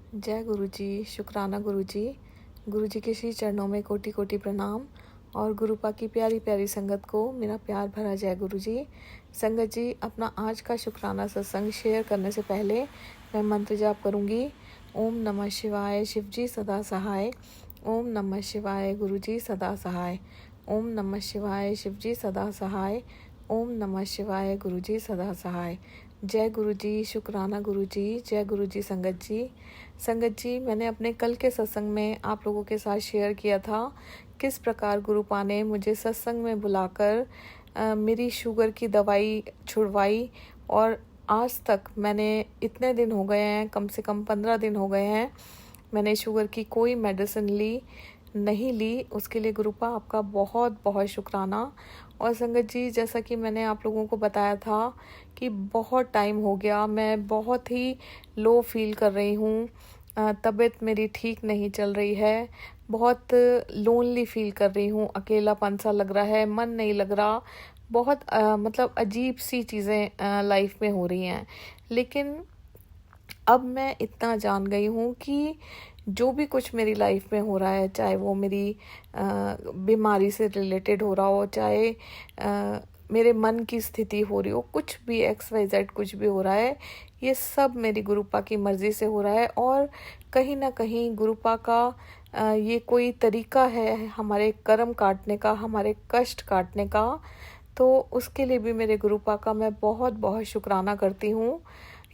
जय गुरु जी, शुक्राना गुरु जी। गुरु जी के श्री चरणों में कोटि कोटि प्रणाम और गुरुपा की प्यारी प्यारी संगत को मेरा प्यार भरा जय गुरु जी। संगत जी, अपना आज का शुक्राना सत्संग शेयर करने से पहले मैं मंत्र जाप करूँगी। ओम नमः शिवाय, शिव जी सदा सहाय। ओम नमः शिवाय, गुरु जी सदा सहाय। ओम नमः शिवाय, शिव जी सदा सहाय। ओम नमः शिवाय, गुरु जी सदा सहाय। जय गुरु जी, शुक्राना गुरु जी। जय गुरु जी। संगत जी, मैंने अपने कल के सत्संग में आप लोगों के साथ शेयर किया था किस प्रकार गुरुपा ने मुझे सत्संग में बुलाकर मेरी शुगर की दवाई छुड़वाई। और आज तक मैंने इतने दिन हो गए हैं, कम से कम 15 दिन हो गए हैं, मैंने शुगर की कोई मेडिसिन नहीं ली। उसके लिए गुरुपा आपका बहुत बहुत शुक्राना। और संगत जी, जैसा कि मैंने आप लोगों को बताया था कि बहुत टाइम हो गया, मैं बहुत ही लो फील कर रही हूँ, तबीयत मेरी ठीक नहीं चल रही है, बहुत लोनली फील कर रही हूँ, अकेलापन सा लग रहा है, मन नहीं लग रहा, बहुत मतलब अजीब सी चीज़ें लाइफ में हो रही हैं। लेकिन अब मैं इतना जान गई हूँ कि जो भी कुछ मेरी लाइफ में हो रहा है, चाहे वो मेरी बीमारी से रिलेटेड हो रहा हो, चाहे मेरे मन की स्थिति हो रही हो, कुछ भी XYZ कुछ भी हो रहा है, ये सब मेरी गुरुपा की मर्ज़ी से हो रहा है। और कहीं ना कहीं गुरुपा का ये कोई तरीका है हमारे कर्म काटने का, हमारे कष्ट काटने का। तो उसके लिए भी मेरे गुरुपा का मैं बहुत बहुत शुक्राना करती हूँ।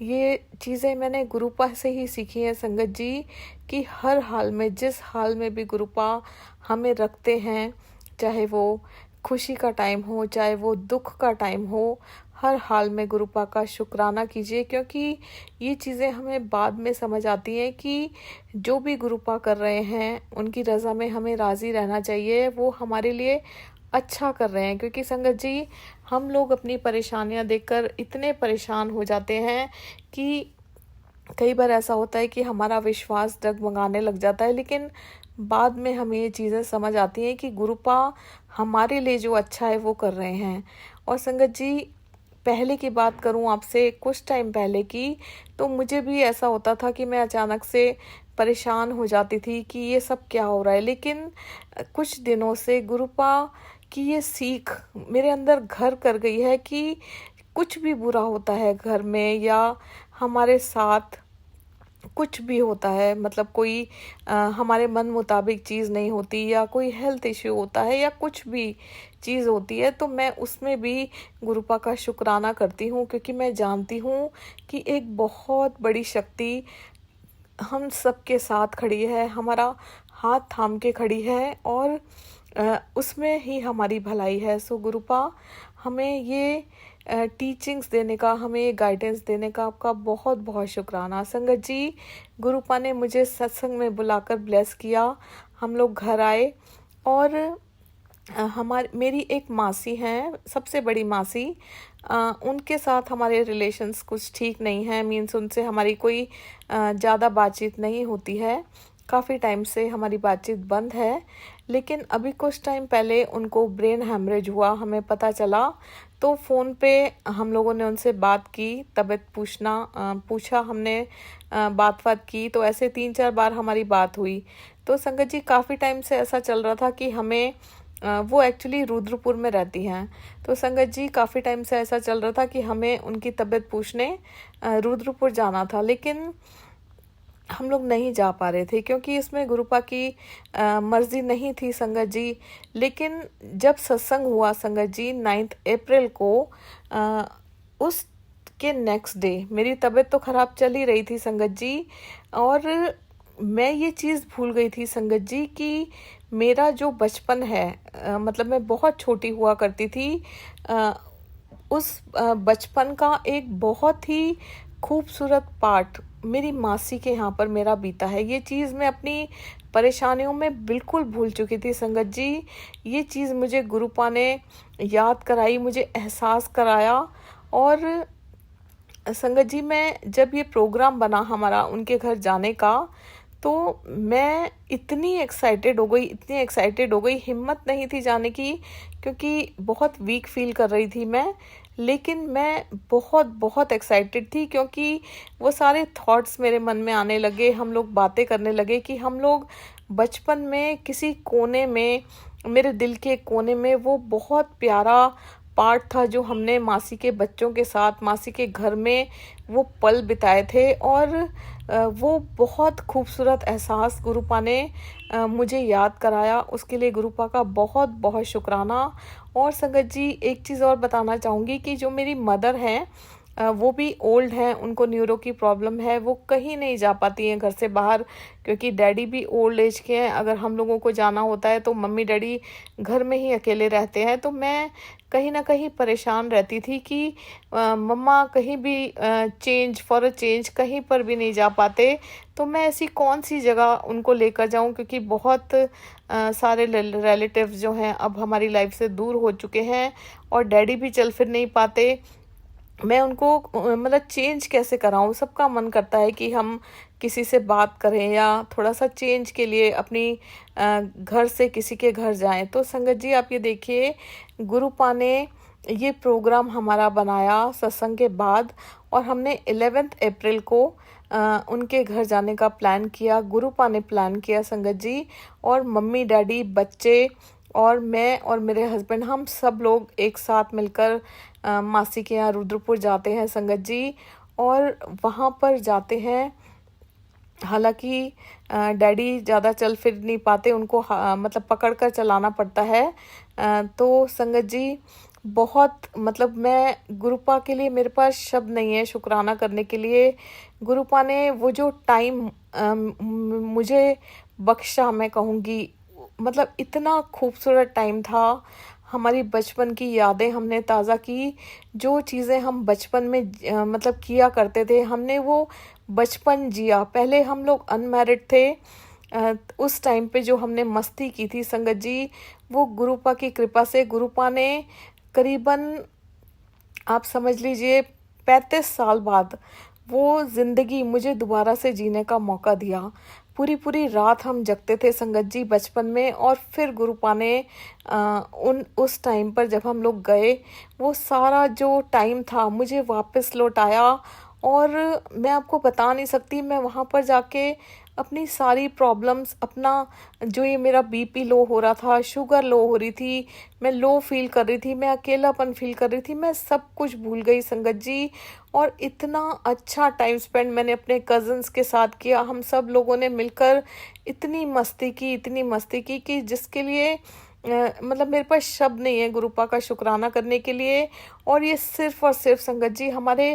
ये चीज़ें मैंने गुरुपा से ही सीखी है संगत जी, कि हर हाल में, जिस हाल में भी गुरुपा हमें रखते हैं, चाहे वो खुशी का टाइम हो, चाहे वो दुख का टाइम हो, हर हाल में गुरुपा का शुक्राना कीजिए। क्योंकि ये चीज़ें हमें बाद में समझ आती हैं कि जो भी गुरुपा कर रहे हैं उनकी रज़ा में हमें राज़ी रहना चाहिए, वो हमारे लिए अच्छा कर रहे हैं। क्योंकि संगत जी, हम लोग अपनी परेशानियां देखकर इतने परेशान हो जाते हैं कि कई बार ऐसा होता है कि हमारा विश्वास डगमगाने लग जाता है। लेकिन बाद में हमें ये चीज़ें समझ आती हैं कि गुरुपा हमारे लिए जो अच्छा है वो कर रहे हैं। और संगत जी, पहले की बात करूं आपसे, कुछ टाइम पहले की, तो मुझे भी ऐसा होता था कि मैं अचानक से परेशान हो जाती थी कि ये सब क्या हो रहा है। लेकिन कुछ दिनों से गुरुपा की ये सीख मेरे अंदर घर कर गई है कि कुछ भी बुरा होता है घर में या हमारे साथ, कुछ भी होता है, मतलब कोई हमारे मन मुताबिक चीज़ नहीं होती, या कोई हेल्थ इश्यू होता है, या कुछ भी चीज़ होती है, तो मैं उसमें भी गुरुपा का शुक्राना करती हूँ। क्योंकि मैं जानती हूँ कि एक बहुत बड़ी शक्ति हम सबके साथ खड़ी है, हमारा हाथ थाम के खड़ी है, और उसमें ही हमारी भलाई है। सो गुरुपा, हमें ये टीचिंग्स देने का, हमें ये गाइडेंस देने का आपका बहुत बहुत शुक्राना। संगत जी, गुरुपा ने मुझे सत्संग में बुलाकर ब्लेस किया, हम लोग घर आए, और मेरी एक मासी हैं, सबसे बड़ी मासी, उनके साथ हमारे रिलेशंस कुछ ठीक नहीं हैं। मीन्स उनसे हमारी कोई ज़्यादा बातचीत नहीं होती है, काफ़ी टाइम से हमारी बातचीत बंद है। लेकिन अभी कुछ टाइम पहले उनको ब्रेन हैमरेज हुआ, हमें पता चला, तो फ़ोन पे हम लोगों ने उनसे बात की, तबीयत पूछा हमने, बात की, तो ऐसे 3-4 बार हमारी बात हुई। तो संगत जी, काफ़ी टाइम से ऐसा चल रहा था कि हमें वो एक्चुअली रुद्रपुर में रहती हैं। तो संगत जी, काफ़ी टाइम से ऐसा चल रहा था कि हमें उनकी तबीयत पूछने रुद्रपुर जाना था, लेकिन हम लोग नहीं जा पा रहे थे क्योंकि इसमें गुरुपा की मर्जी नहीं थी संगत जी। लेकिन जब सत्संग हुआ संगत जी 9 अप्रैल को, उसके नेक्स्ट डे मेरी तबीयत तो ख़राब चल ही रही थी संगत जी, और मैं ये चीज़ भूल गई थी संगत जी कि मेरा जो बचपन है, मतलब मैं बहुत छोटी हुआ करती थी, उस बचपन का एक बहुत ही खूबसूरत पार्ट मेरी मासी के यहाँ पर मेरा बीता है। ये चीज़ मैं अपनी परेशानियों में बिल्कुल भूल चुकी थी संगत जी। ये चीज़ मुझे गुरुपा ने याद कराई, मुझे एहसास कराया। और संगत जी, मैं जब ये प्रोग्राम बना हमारा उनके घर जाने का, तो मैं इतनी एक्साइटेड हो गई, हिम्मत नहीं थी जाने की, क्योंकि बहुत वीक फील कर रही थी मैं। लेकिन मैं बहुत बहुत एक्साइटेड थी, क्योंकि वो सारे थॉट्स मेरे मन में आने लगे। हम लोग बातें करने लगे कि हम लोग बचपन में किसी कोने में, मेरे दिल के कोने में, वो बहुत प्यारा पार्ट था जो हमने मासी के बच्चों के साथ मासी के घर में वो पल बिताए थे। और वो बहुत खूबसूरत एहसास गुरुपा ने मुझे याद कराया। उसके लिए गुरुपा का बहुत बहुत शुक्राना। और संगत जी, एक चीज़ और बताना चाहूँगी कि जो मेरी मदर हैं, वो भी ओल्ड हैं, उनको न्यूरो की प्रॉब्लम है, वो कहीं नहीं जा पाती हैं घर से बाहर, क्योंकि डैडी भी ओल्ड एज के हैं। अगर हम लोगों को जाना होता है तो मम्मी डैडी घर में ही अकेले रहते हैं। तो मैं कहीं ना कहीं परेशान रहती थी कि मम्मा कहीं भी चेंज फॉर अ चेंज कहीं पर भी नहीं जा पाते, तो मैं ऐसी कौन सी जगह उनको लेकर जाऊं, क्योंकि बहुत सारे रिलेटिव्स जो हैं अब हमारी लाइफ से दूर हो चुके हैं और डैडी भी चल फिर नहीं पाते। मैं उनको मतलब चेंज कैसे कराऊं। सबका मन करता है कि हम किसी से बात करें या थोड़ा सा चेंज के लिए अपनी घर से किसी के घर जाएं। तो संगत जी, आप ये देखिए, गुरुपा ने ये प्रोग्राम हमारा बनाया सत्संग के बाद, और हमने 11 अप्रैल को उनके घर जाने का प्लान किया। गुरुपा ने प्लान किया संगत जी, और मम्मी डैडी बच्चे और मैं और मेरे हस्बैंड, हम सब लोग एक साथ मिलकर मासी के यहाँ रुद्रपुर जाते हैं संगत जी। और वहाँ पर जाते हैं, हालांकि डैडी ज़्यादा चल फिर नहीं पाते, उनको मतलब पकड़ कर चलाना पड़ता है। तो संगत जी, बहुत मतलब मैं गुरुपा के लिए, मेरे पास शब्द नहीं है शुक्राना करने के लिए। गुरुपा ने वो जो टाइम मुझे बख्शा, मैं कहूँगी, मतलब इतना खूबसूरत टाइम था। हमारी बचपन की यादें हमने ताज़ा की। जो चीज़ें हम बचपन में मतलब किया करते थे, हमने वो बचपन जिया। पहले हम लोग अनमैरिड थे, उस टाइम पे जो हमने मस्ती की थी संगत जी, वो गुरुपा की कृपा से, गुरुपा ने करीबन, आप समझ लीजिए, 35 साल बाद वो ज़िंदगी मुझे दोबारा से जीने का मौका दिया। पूरी पूरी रात हम जगते थे संगत जी बचपन में। और फिर गुरुपा ने उस टाइम पर जब हम लोग गए, वो सारा जो टाइम था मुझे वापस लौटाया। और मैं आपको बता नहीं सकती, मैं वहाँ पर जाके अपनी सारी प्रॉब्लम्स, अपना जो ये मेरा बीपी लो हो रहा था, शुगर लो हो रही थी, मैं लो फील कर रही थी, मैं अकेलापन फील कर रही थी, मैं सब कुछ भूल गई संगत जी। और इतना अच्छा टाइम स्पेंड मैंने अपने कज़न्स के साथ किया। हम सब लोगों ने मिलकर इतनी मस्ती की, इतनी मस्ती की कि जिसके लिए मतलब मेरे पास शब्द नहीं है गुरुपा का शुक्राना करने के लिए। और ये सिर्फ और सिर्फ संगत जी हमारे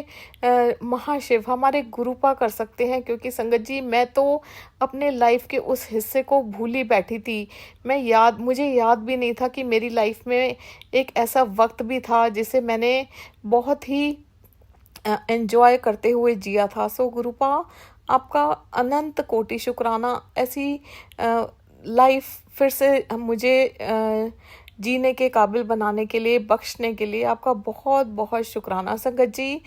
महाशिव, हमारे गुरुपा कर सकते हैं। क्योंकि संगत जी, मैं तो अपने लाइफ के उस हिस्से को भूल ही बैठी थी। मुझे याद भी नहीं था कि मेरी लाइफ में एक ऐसा वक्त भी था जिसे मैंने बहुत ही एंजॉय करते हुए जिया था। सो गुरुपा, आपका अनंत कोटि शुक्राना, ऐसी लाइफ फिर से मुझे जीने के काबिल बनाने के लिए, बख्शने के लिए आपका बहुत बहुत शुक्राना संगत जी।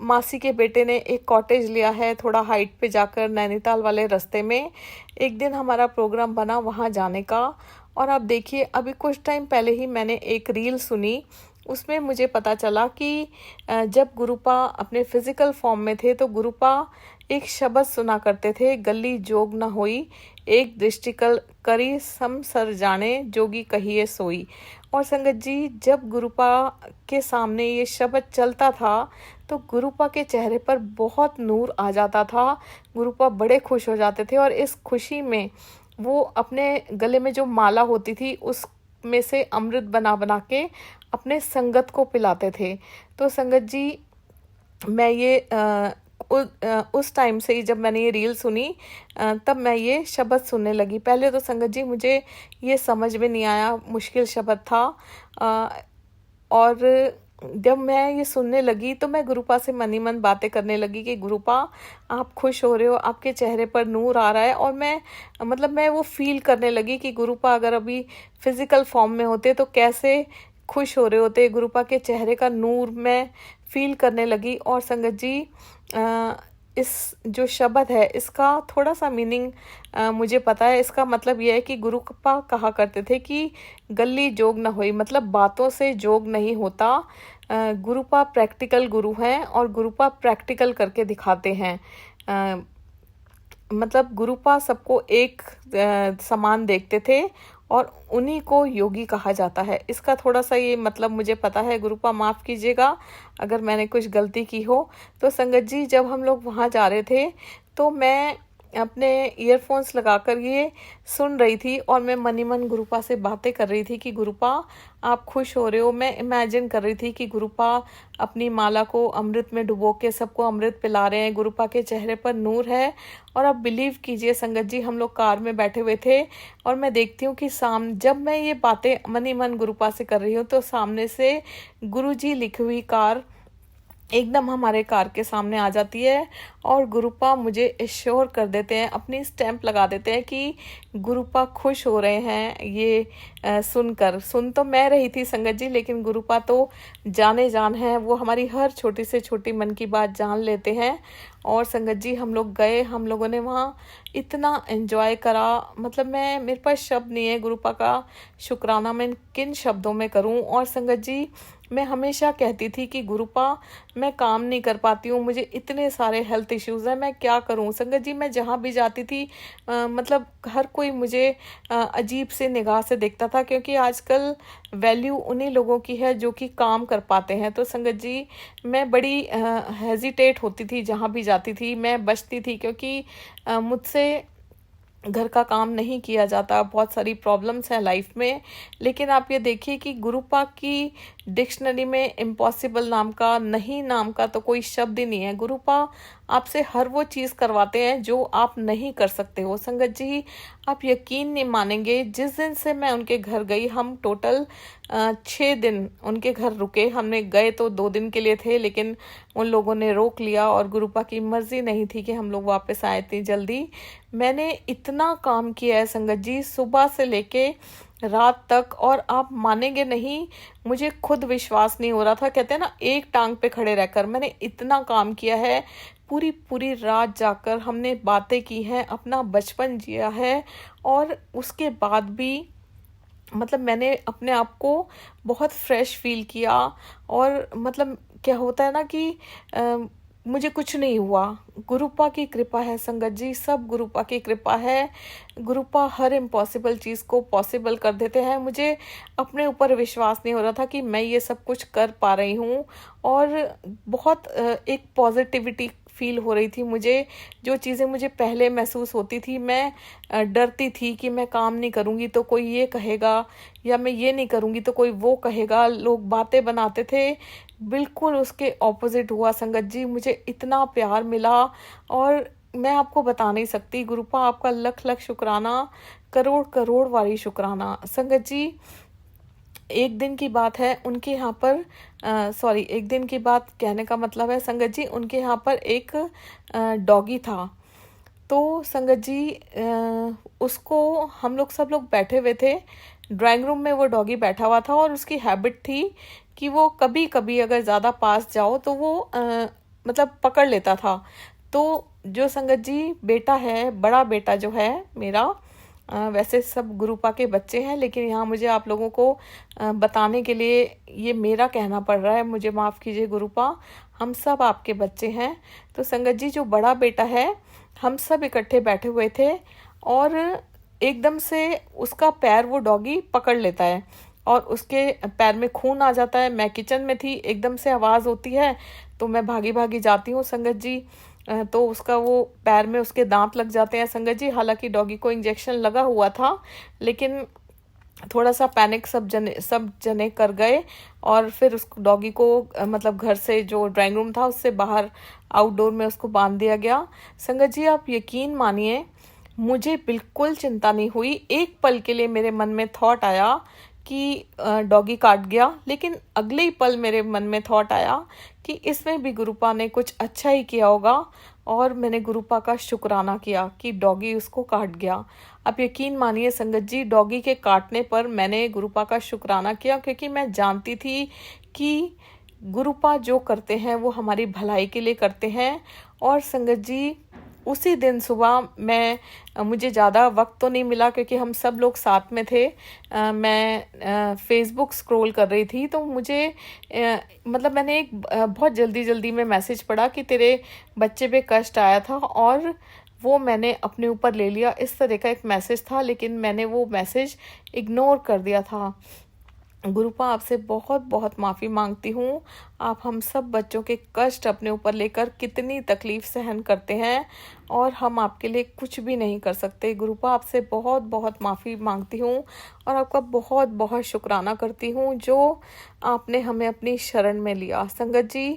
मासी के बेटे ने एक कॉटेज लिया है थोड़ा हाइट पे जाकर, नैनीताल वाले रास्ते में। एक दिन हमारा प्रोग्राम बना वहाँ जाने का। और आप देखिए, अभी कुछ टाइम पहले ही मैंने एक रील सुनी, उसमें मुझे पता चला कि जब गुरुपा अपने फिजिकल फॉर्म में थे तो गुरुपा एक शब्द सुना करते थे, गली जोग न होई, एक दृष्टिकल करी सम सर जाने, जोगी कहिए सोई। और संगत जी, जब गुरुपा के सामने ये शब्द चलता था तो गुरुपा के चेहरे पर बहुत नूर आ जाता था। गुरुपा बड़े खुश हो जाते थे और इस खुशी में वो अपने गले में जो माला होती थी उस में से अमृत बना बना के अपने संगत को पिलाते थे। तो संगत जी, मैं ये उस टाइम से ही जब मैंने ये रील सुनी, तब मैं ये शब्द सुनने लगी। पहले तो संगत जी मुझे ये समझ में नहीं आया, मुश्किल शब्द था। और जब मैं ये सुनने लगी तो मैं गुरुपा से मन ही मन बातें करने लगी कि गुरुपा, आप खुश हो रहे हो, आपके चेहरे पर नूर आ रहा है। और मैं वो फील करने लगी कि गुरुपा अगर अभी फिजिकल फॉर्म में होते तो कैसे खुश हो रहे होते। गुरुपा के चेहरे का नूर मैं फील करने लगी। और संगत जी, इस जो शब्द है इसका थोड़ा सा मीनिंग मुझे पता है। इसका मतलब यह है कि गुरुपा कहा करते थे कि गल्ली जोग न होई, मतलब बातों से जोग नहीं होता। गुरुपा प्रैक्टिकल गुरु हैं और गुरुपा प्रैक्टिकल करके दिखाते हैं। मतलब गुरुपा सबको एक समान देखते थे और उन्हीं को योगी कहा जाता है। इसका थोड़ा सा ये मतलब मुझे पता है। गुरुपा माफ़ कीजिएगा अगर मैंने कुछ गलती की हो। तो संगत जी, जब हम लोग वहाँ जा रहे थे तो मैं अपने ईयरफोन्स लगाकर ये सुन रही थी और मैं मनी मन गुरुपा से बातें कर रही थी कि गुरुपा आप खुश हो रहे हो। मैं इमेजिन कर रही थी कि गुरुपा अपनी माला को अमृत में डुबो के सबको अमृत पिला रहे हैं, गुरुपा के चेहरे पर नूर है। और अब बिलीव कीजिए संगत जी, हम लोग कार में बैठे हुए थे और मैं देखती हूँ कि जब मैं ये बातें मनी मन गुरुपा से कर रही हूँ तो सामने से गुरुजी लिखी हुई कार एकदम हमारे कार के सामने आ जाती है और गुरुपा मुझे एश्योर कर देते हैं, अपनी स्टैंप लगा देते हैं कि गुरुपा खुश हो रहे हैं। ये सुन तो मैं रही थी संगत जी, लेकिन गुरुपा तो जाने जान है, वो हमारी हर छोटी से छोटी मन की बात जान लेते हैं। और संगत जी हम लोग गए, हम लोगों ने वहाँ इतना एंजॉय करा, मतलब मेरे पास शब्द नहीं है गुरुपा का शुक्राना मैं किन शब्दों में करूँ। और संगत जी मैं हमेशा कहती थी कि गुरुपा मैं काम नहीं कर पाती हूँ, मुझे इतने सारे हेल्थ इश्यूज़ हैं, मैं क्या करूँ। संगत जी मैं जहाँ भी जाती थी मतलब हर कोई मुझे अजीब से निगाह से देखता था, क्योंकि आजकल वैल्यू उन्हीं लोगों की है जो कि काम कर पाते हैं। तो संगत जी मैं बड़ी हेजिटेट होती थी, जहाँ भी जाती थी मैं बचती थी, क्योंकि मुझसे घर का काम नहीं किया जाता, बहुत सारी प्रॉब्लम्स हैं लाइफ में। लेकिन आप ये देखिए कि गुरुपा की डिक्शनरी में इम्पॉसिबल नाम का, नहीं नाम का तो कोई शब्द ही नहीं है। गुरुपा आपसे हर वो चीज़ करवाते हैं जो आप नहीं कर सकते हो। संगत जी आप यकीन नहीं मानेंगे, जिस दिन से मैं उनके घर गई, हम टोटल 6 दिन उनके घर रुके। हमने गए तो 2 दिन के लिए थे, लेकिन उन लोगों ने रोक लिया और गुरुपा की मर्जी नहीं थी कि हम लोग वापस आए इतनी जल्दी। मैंने इतना काम किया है संगत जी, सुबह से लेके रात तक, और आप मानेंगे नहीं, मुझे खुद विश्वास नहीं हो रहा था। कहते हैं ना, एक टांग पे खड़े रहकर मैंने इतना काम किया है। पूरी पूरी रात जाकर हमने बातें की हैं, अपना बचपन जिया है, और उसके बाद भी मतलब मैंने अपने आप को बहुत फ्रेश फील किया। और मतलब क्या होता है ना कि मुझे कुछ नहीं हुआ, गुरुपा की कृपा है संगत जी, सब गुरुपा की कृपा है। गुरुपा हर इम्पॉसिबल चीज़ को पॉसिबल कर देते हैं। मुझे अपने ऊपर विश्वास नहीं हो रहा था कि मैं ये सब कुछ कर पा रही हूँ, और बहुत एक पॉजिटिविटी फील हो रही थी मुझे। जो चीज़ें मुझे पहले महसूस होती थी, मैं डरती थी कि मैं काम नहीं करूँगी तो कोई ये कहेगा, या मैं ये नहीं करूँगी तो कोई वो कहेगा, लोग बातें बनाते थे, बिल्कुल उसके ऑपोजिट हुआ संगत जी। मुझे इतना प्यार मिला और मैं आपको बता नहीं सकती। गुरुपा आपका लख लख शुक्राना, करोड़ करोड़ वाली शुक्राना। संगत जी एक दिन की बात है, उनके यहाँ पर एक दिन की बात कहने का मतलब है संगत जी, उनके यहाँ पर एक डॉगी था। तो संगत जी उसको हम लोग सब लोग बैठे हुए थे ड्राइंग रूम में, वो डॉगी बैठा हुआ था, और उसकी हैबिट थी कि वो कभी कभी अगर ज़्यादा पास जाओ तो वो मतलब पकड़ लेता था। तो जो संगत जी बेटा है, बड़ा बेटा जो है मेरा, वैसे सब गुरुपा के बच्चे हैं, लेकिन यहाँ मुझे आप लोगों को बताने के लिए ये मेरा कहना पड़ रहा है, मुझे माफ़ कीजिए गुरुपा, हम सब आपके बच्चे हैं। तो संगत जी जो बड़ा बेटा है, हम सब इकट्ठे बैठे हुए थे और एकदम से उसका पैर वो डॉगी पकड़ लेता है और उसके पैर में खून आ जाता है। मैं किचन में थी, एकदम से आवाज़ होती है तो मैं भागी भागी जाती हूँ संगत जी। तो उसका वो पैर में उसके दांत लग जाते हैं संगत जी। हालांकि डॉगी को इंजेक्शन लगा हुआ था, लेकिन थोड़ा सा पैनिक सब जने कर गए, और फिर उस डॉगी को मतलब घर से जो ड्राइंग रूम था उससे बाहर आउटडोर में उसको बांध दिया गया। संगत जी आप यकीन मानिए, मुझे बिल्कुल चिंता नहीं हुई। एक पल के लिए मेरे मन में थॉट आया कि डॉगी काट गया, लेकिन अगले ही पल मेरे मन में थॉट आया कि इसमें भी गुरुपा ने कुछ अच्छा ही किया होगा, और मैंने गुरुपा का शुक्राना किया कि डॉगी उसको काट गया। अब यकीन मानिए संगत जी, डॉगी के काटने पर मैंने गुरुपा का शुक्राना किया, क्योंकि मैं जानती थी कि गुरुपा जो करते हैं वो हमारी भलाई के लिए करते हैं। और संगत जी उसी दिन सुबह मुझे ज़्यादा वक्त तो नहीं मिला क्योंकि हम सब लोग साथ में थे। मैं फेसबुक स्क्रॉल कर रही थी तो मुझे मतलब मैंने एक बहुत जल्दी में मैसेज पढ़ा कि तेरे बच्चे पे कष्ट आया था और वो मैंने अपने ऊपर ले लिया। इस तरह का एक मैसेज था, लेकिन मैंने वो मैसेज इग्नोर कर दिया था। गुरुपा आपसे बहुत बहुत माफ़ी मांगती हूँ। आप हम सब बच्चों के कष्ट अपने ऊपर लेकर कितनी तकलीफ़ सहन करते हैं और हम आपके लिए कुछ भी नहीं कर सकते। गुरुपा आपसे बहुत बहुत माफ़ी मांगती हूँ और आपका बहुत बहुत शुक्राना करती हूँ जो आपने हमें अपनी शरण में लिया। संगत जी,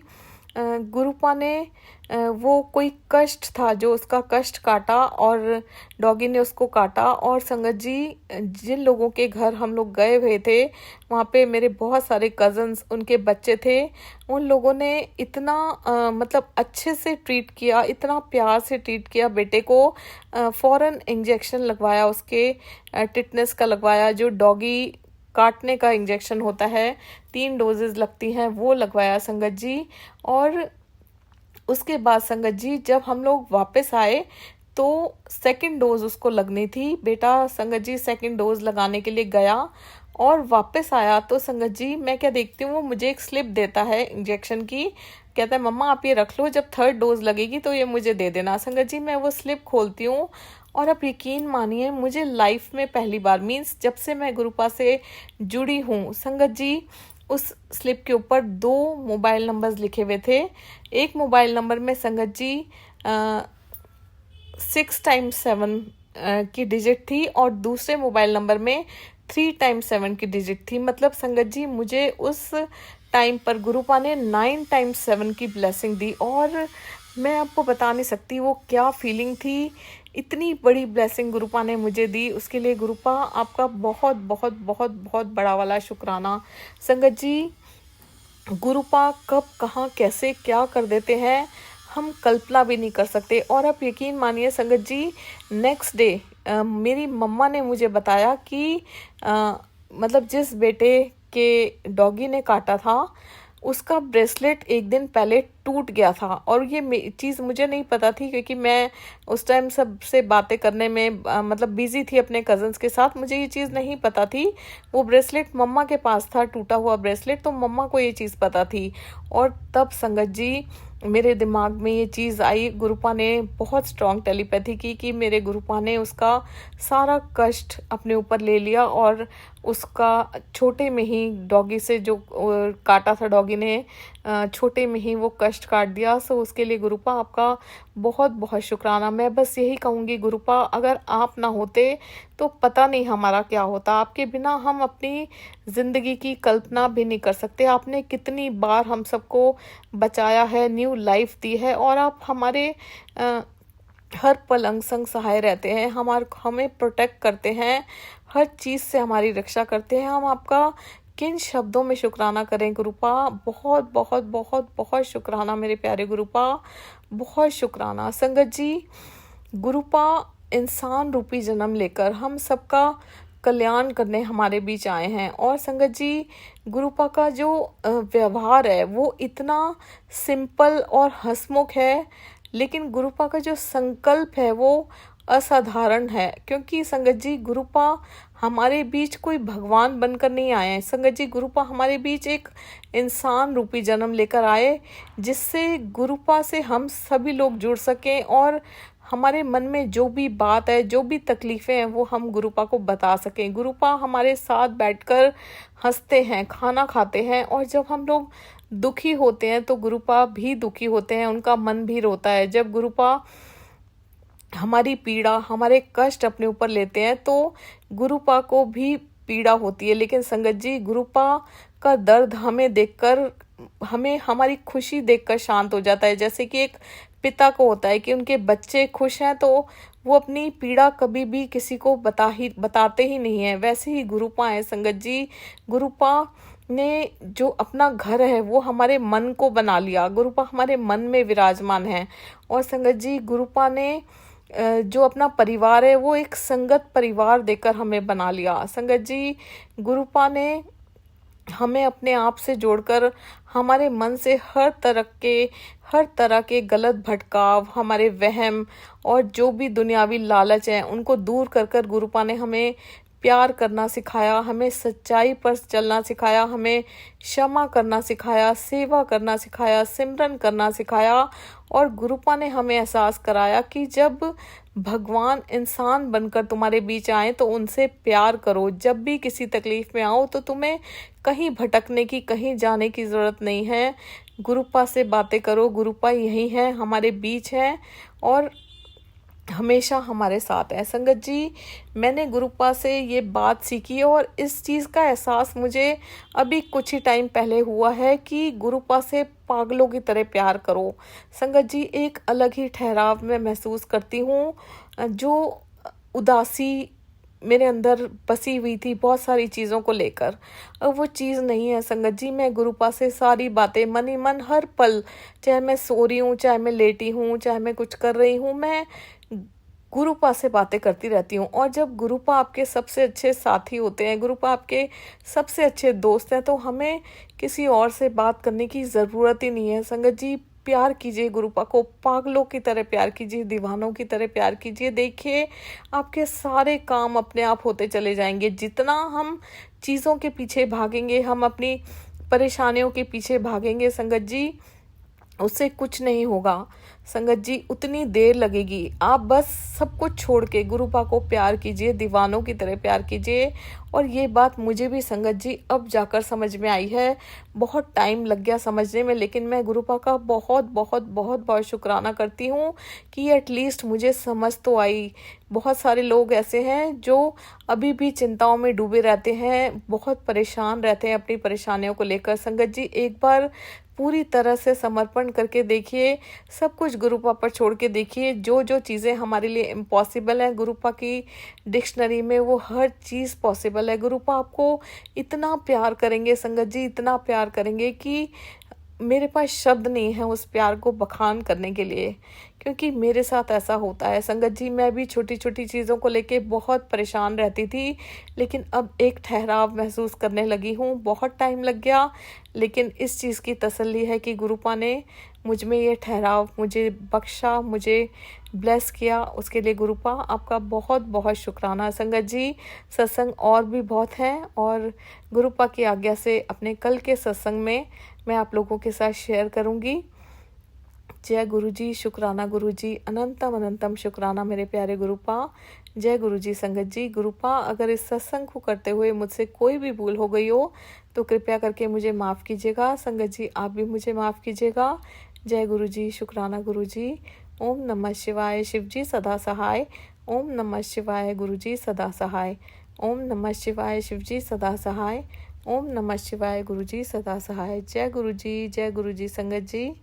गुरुपा ने वो कोई कष्ट था जो उसका कष्ट काटा और डॉगी ने उसको काटा। और संगत जी, जिन लोगों के घर हम लोग गए हुए थे वहाँ पे मेरे बहुत सारे कज़न्स, उनके बच्चे थे। उन लोगों ने इतना मतलब अच्छे से ट्रीट किया, इतना प्यार से ट्रीट किया बेटे को। फ़ौरन इंजेक्शन लगवाया, उसके टिटनेस का लगवाया, जो डॉगी काटने का इंजेक्शन होता है, 3 डोजेज़ लगती हैं, वो लगवाया संगत जी। और उसके बाद संगत जी जब हम लोग वापस आए तो सेकंड डोज उसको लगनी थी। बेटा संगत जी सेकंड डोज लगाने के लिए गया और वापस आया तो संगत जी मैं क्या देखती हूँ, वो मुझे एक स्लिप देता है इंजेक्शन की। कहता है मम्मा आप ये रख लो, जब थर्ड डोज लगेगी तो ये मुझे दे देना। संगत जी मैं वो स्लिप खोलती हूँ और आप यकीन मानिए मुझे लाइफ में पहली बार, मीन्स जब से मैं गुरुपा से जुड़ी हूँ संगत जी, उस स्लिप के ऊपर 2 मोबाइल नंबर्स लिखे हुए थे। एक मोबाइल नंबर में संगत जी 6 टाइम्स 7 की डिजिट थी और दूसरे मोबाइल नंबर में 3 टाइम्स 7 की डिजिट थी। मतलब संगत जी मुझे उस टाइम पर गुरुपा ने 9 टाइम्स 7 की ब्लेसिंग दी और मैं आपको बता नहीं सकती वो क्या फीलिंग थी। इतनी बड़ी ब्लेसिंग गुरुपा ने मुझे दी, उसके लिए गुरुपा आपका बहुत बहुत बहुत बहुत बड़ा वाला शुक्राना। संगत जी, गुरुपा कब कहाँ कैसे क्या कर देते हैं हम कल्पना भी नहीं कर सकते। और आप यकीन मानिए संगत जी, नेक्स्ट डे मेरी मम्मा ने मुझे बताया कि मतलब जिस बेटे के डॉगी ने काटा था उसका ब्रेसलेट एक दिन पहले टूट गया था। और ये चीज़ मुझे नहीं पता थी क्योंकि मैं उस टाइम सबसे बातें करने में मतलब बिजी थी अपने कज़न्स के साथ, मुझे ये चीज़ नहीं पता थी। वो ब्रेसलेट मम्मा के पास था, टूटा हुआ ब्रेसलेट, तो मम्मा को ये चीज़ पता थी। और तब संगत जी मेरे दिमाग में ये चीज़ आई, गुरुपा ने बहुत स्ट्रॉन्ग टेलीपैथी की कि मेरे गुरुपा ने उसका सारा कष्ट अपने ऊपर ले लिया और उसका छोटे में ही डॉगी से जो काटा था डॉगी ने, छोटे में ही वो कष्ट काट दिया। सो उसके लिए गुरुपा आपका बहुत बहुत शुक्राना। मैं बस यही कहूँगी गुरुपा, अगर आप ना होते तो पता नहीं हमारा क्या होता। आपके बिना हम अपनी ज़िंदगी की कल्पना भी नहीं कर सकते। आपने कितनी बार हम सबको बचाया है, न्यू लाइफ दी है और आप हमारे हर पल अंग संग सहाय रहते हैं, हमें प्रोटेक्ट करते हैं, हर चीज़ से हमारी रक्षा करते हैं। हम आपका किन शब्दों में शुक्राना करें गुरुपा। बहुत बहुत बहुत बहुत शुक्राना मेरे प्यारे गुरुपा, बहुत शुक्राना। संगत जी, गुरुपा इंसान रूपी जन्म लेकर हम सबका कल्याण करने हमारे बीच आए हैं। और संगत जी, गुरुपा का जो व्यवहार है वो इतना सिंपल और हंसमुख है, लेकिन गुरुपा का जो संकल्प है वो असाधारण है। क्योंकि संगत जी, गुरुपा हमारे बीच कोई भगवान बनकर नहीं आए हैं। संगत जी, गुरुपा हमारे बीच एक इंसान रूपी जन्म लेकर आए जिससे गुरुपा से हम सभी लोग जुड़ सकें और हमारे मन में जो भी बात है, जो भी तकलीफ़ें हैं, वो हम गुरुपा को बता सकें। गुरुपा हमारे साथ बैठकर हंसते हैं, खाना खाते हैं और जब हम लोग दुखी होते हैं तो गुरुपा भी दुखी होते हैं, उनका मन भी रोता है। जब गुरुपा हमारी पीड़ा, हमारे कष्ट अपने ऊपर लेते हैं तो गुरुपा को भी पीड़ा होती है। लेकिन संगत जी, गुरुपा का दर्द हमें देखकर, हमें हमारी खुशी देखकर शांत हो जाता है। जैसे कि एक पिता को होता है कि उनके बच्चे खुश हैं तो वो अपनी पीड़ा कभी भी किसी को बताते ही नहीं है, वैसे ही गुरुपा है संगत जी। गुरुपा ने जो अपना घर है वो हमारे मन को बना लिया। गुरुपा हमारे मन में विराजमान है। और संगत जी, गुरुपा ने जो अपना परिवार है वो एक संगत परिवार देकर हमें बना लिया। संगत जी, गुरुपा ने हमें अपने आप से जोड़कर हमारे मन से हर तरह के गलत भटकाव, हमारे वहम और जो भी दुनियावी लालच हैं, उनको दूर कर कर गुरुपा ने हमें प्यार करना सिखाया, हमें सच्चाई पर चलना सिखाया, हमें क्षमा करना सिखाया, सेवा करना सिखाया, सिमरन करना सिखाया। और गुरुपा ने हमें एहसास कराया कि जब भगवान इंसान बनकर तुम्हारे बीच आए तो उनसे प्यार करो। जब भी किसी तकलीफ में आओ तो तुम्हें कहीं भटकने की, कहीं जाने की ज़रूरत नहीं है। गुरुपा से बातें करो, गुरुपा यही है, हमारे बीच है और हमेशा हमारे साथ है। संगत जी, मैंने गुरुपा से ये बात सीखी और इस चीज़ का एहसास मुझे अभी कुछ ही टाइम पहले हुआ है कि गुरुपा से पागलों की तरह प्यार करो। संगत जी, एक अलग ही ठहराव मैं महसूस करती हूँ। जो उदासी मेरे अंदर बसी हुई थी बहुत सारी चीज़ों को लेकर, अब वो चीज़ नहीं है। संगत जी, मैं गुरुपा से सारी बातें मन ही मन हर पल, चाहे मैं सो रही हूँ, चाहे मैं लेटी हूँ, चाहे मैं कुछ कर रही हूँ, मैं गुरुपा से बातें करती रहती हूँ। और जब गुरुपा आपके सबसे अच्छे साथी होते हैं, गुरुपा आपके सबसे अच्छे दोस्त हैं, तो हमें किसी और से बात करने की ज़रूरत ही नहीं है। संगत जी, प्यार कीजिए गुरुपा को, पागलों की तरह प्यार कीजिए, दीवानों की तरह प्यार कीजिए। देखिए, आपके सारे काम अपने आप होते चले जाएंगे। जितना हम चीज़ों के पीछे भागेंगे, हम अपनी परेशानियों के पीछे भागेंगे, संगत जी, उससे कुछ नहीं होगा। संगत जी, उतनी देर लगेगी। आप बस सब कुछ छोड़ के गुरुपा को प्यार कीजिए, दीवानों की तरह प्यार कीजिए। और ये बात मुझे भी संगत जी अब जाकर समझ में आई है। बहुत टाइम लग गया समझने में, लेकिन मैं गुरुपा का बहुत बहुत बहुत बहुत शुक्राना करती हूँ कि एटलीस्ट मुझे समझ तो आई। बहुत सारे लोग ऐसे हैं जो अभी भी चिंताओं में डूबे रहते हैं, बहुत परेशान रहते हैं अपनी परेशानियों को लेकर। संगत जी, एक बार पूरी तरह से समर्पण करके देखिए, सब कुछ गुरुपा पर छोड़ के देखिए। जो जो चीज़ें हमारे लिए इम्पॉसिबल हैं, गुरुपा की डिक्शनरी में वो हर चीज़ पॉसिबल है। गुरुपा आपको इतना प्यार करेंगे संगत जी, इतना प्यार करेंगे कि मेरे पास शब्द नहीं है उस प्यार को बखान करने के लिए, क्योंकि मेरे साथ ऐसा होता है। संगत जी, मैं भी छोटी छोटी चीज़ों को लेके बहुत परेशान रहती थी, लेकिन अब एक ठहराव महसूस करने लगी हूँ। बहुत टाइम लग गया, लेकिन इस चीज़ की तसल्ली है कि गुरुपा ने मुझ में ये ठहराव मुझे बख्शा, मुझे ब्लेस किया। उसके लिए गुरुपा आपका बहुत बहुत शुक्राना। संगत जी, सत्संग और भी बहुत हैं और गुरुपा की आज्ञा से अपने कल के सत्संग में मैं आप लोगों के साथ शेयर करूंगी। जय गुरु जी, शुक्राना गुरु जी, अनंतम अनंतम शुक्राना मेरे प्यारे गुरुपा। जय गुरु जी। संगत जी, गुरुपा, अगर इस सत्संग को करते हुए मुझसे कोई भी भूल हो गई हो तो कृपया करके मुझे माफ़ कीजिएगा। संगत जी, आप भी मुझे माफ़ कीजिएगा। जय गुरु जी, शुक्राना गुरु जी। ओम नमः शिवाय, शिव जी सदा सहाय। ओम नमः शिवाय, गुरु जी सदा सहाय। ओम नमः शिवाय, शिव जी सदा सहाय। ओम नमः शिवाय, गुरु जी सदा सहाय। जय गुरु जी, जय गुरु जी। संगत जी।